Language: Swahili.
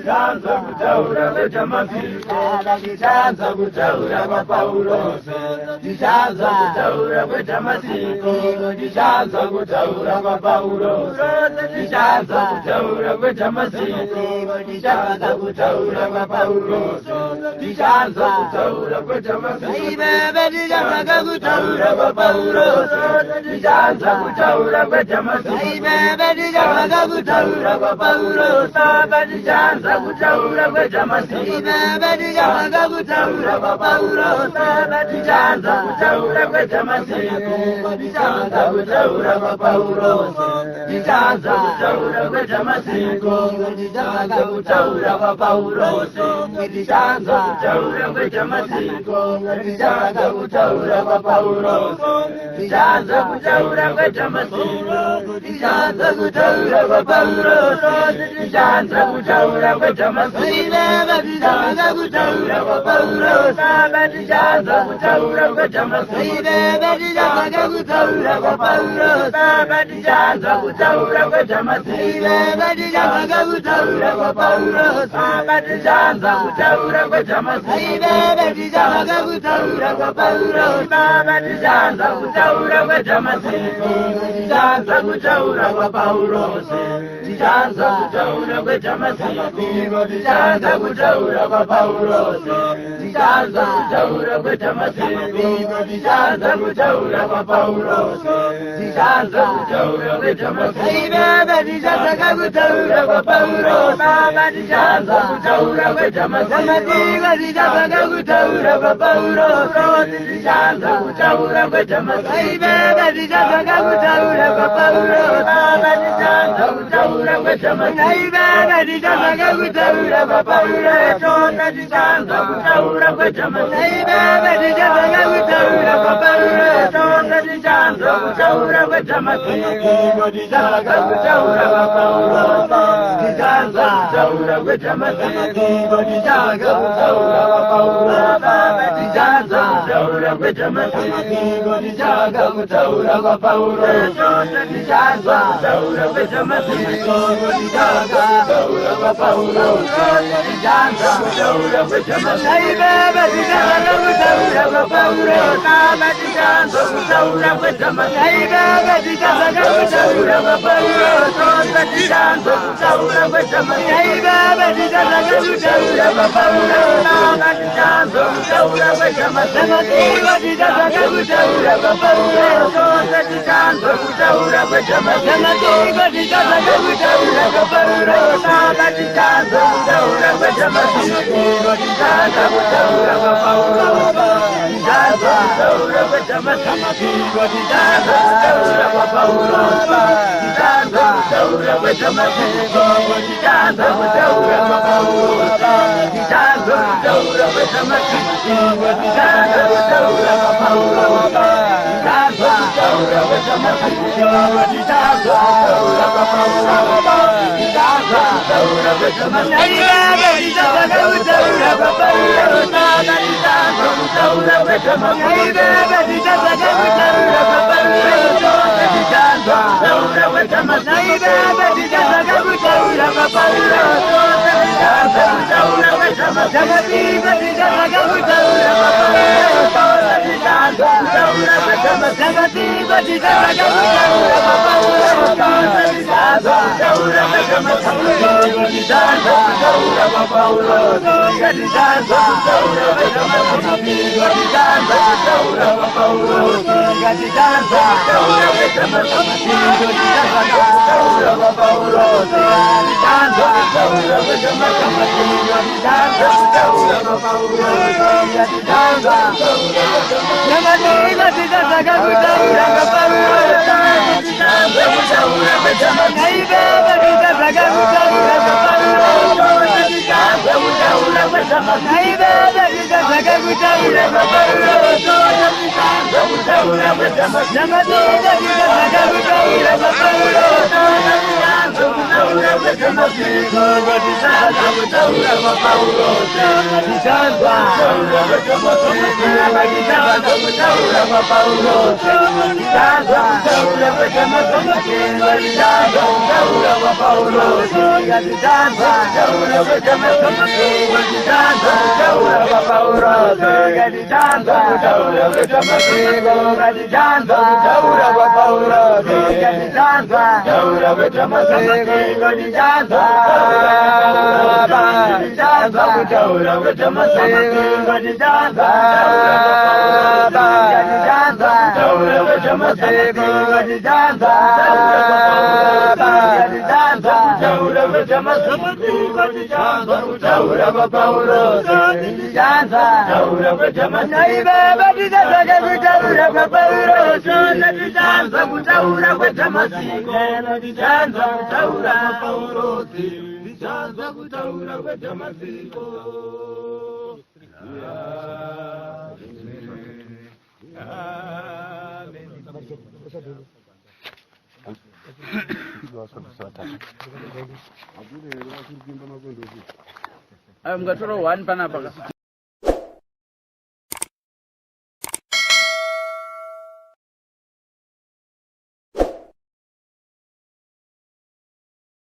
Chanza kutaura veta masiko Chanza kutaura kwa pauloso Chanza kutaura veta masiko Chanza kutaura kwa pauloso Chanza kutaura veta masiko Chanza kutaura kwa pauloso Chanza kutaura veta masiko Chanza kutaura kwa pauloso Chanza kutaura veta masiko Chanza kutaura kwa pauloso Chanza kutaura veta masiko Chanza kutaura kwa pauloso Chanza kutaura veta masiko Chanza kutaura kwa pauloso Chanza kutaura veta masiko Chanza kutaura kwa pauloso Chanza kutaura veta masiko Chanza kutaura kwa pauloso Chanza kutaura veta masiko Chanza kutaura kwa pauloso Chanza kutaura veta masiko Chanza kutaura kwa pauloso Chanza kutaura veta masiko Chanza kutaura kwa pauloso Chanza kutaura veta masiko Chanza kutaura kwa pauloso Chanza kutaura veta masiko Chanza kutaura kwa pauloso Chanza kutaura veta masiko Chanza kutaura kwa pauloso Chanza kutaura veta masiko Chanza kutaura kwa pauloso Chanza kutaura veta masiko Chanza kutaura kwa pauloso Chanza kutaura veta masiko Chanza kutaura kwa pauloso Chanza kutaura veta masiko Chanza kutaura kwa pauloso Chanza kutaura veta masiko Chanza kutaura kwa pauloso Chanza kutaura veta masiko Chanza kutaura kwa pauloso Chanza kutaura veta masiko Chanza kutaura kwa pauloso Chanza kutaura veta masiko Chanza kutaura kwa pauloso Chanza kutaura veta masiko Chanza kutaura kwa pauloso Chanza kutaura veta masiko Chanza kutaura kwa pauloso Chanza kutaura veta masiko Chanza kutaura kwa pauloso Chanza kutaura veta masiko Chanza kutaura kwa pauloso Chanza kutaura veta masiko Chanza kutaura kwa pauloso Chanza kutaura veta masiko Chanza kutaura kwa pauloso Chanza kutaura veta masiko Chanza kutaura kwa pauloso Chanza kutaura veta masiko Chanza kutaura kwa pauloso Chanza kutaura veta masiko Chanza kutaura kwa pauloso Chanza kutaura veta masiko Chanza kutaura kwa pauloso Chanza kutaura veta masiko Chanza kutaura kwa pauloso Chanza kutaura veta masiko Chanza kutaura kwa pauloso Chanza kutaura veta masiko Chanza kutaura kwa pauloso Chanza kutaura veta masiko Chanza kutaura kwa pauloso Chanza kutaura veta masiko Chanza kutaura kwa pauloso Chanza kutaura veta masiko Chanza kutaura kwa pauloso Chanza kutaura veta masiko Chanza kutaura kwa pauloso Chanza kutaura veta masiko Chanza kutaura kwa pauloso Chanza kutaura veta masiko Chanza kutaura kwa pauloso Chanza kutaura veta masiko Chanza kutaura kwa pauloso Chanza kutaura veta masiko Chanza kutaura kwa pauloso Chanza kutaura veta masiko Chanza kutaura kwa pauloso Chanza kutaura Chanza kutaura kwetamasiko ngatisanza kutaura kwapaulo tisanza kutaura kwetamasiko ngatisanza kutaura kwapaulo tisanza kutaura kwetamasiko ngatisanza kutaura kwapaulo ngatisanza kutaura kwetamasiko ngatisanza kutaura kwapaulo ngatisanza kutaura kwetamasiko ngatisanza kutaura kwapaulo ngatisanza kutaura kwetamasiko ngatisanza ngatisanza kutaura kwetamasiko ngatisanza ngatisanza kutaura kwetamasiko ngatisanza ngatisanza kutaura kwetamasiko ngatisanza kutaura kwapaulo ngatisanza kutaura kwetamasiko naibaba tisanza kutaura kwapaulo ngatisanza kutaura kwetamasiko ngatisanza kutaura kwapaulo ngatisanza kutaura kwetamasiko Ayo mngatoro 1 panapa.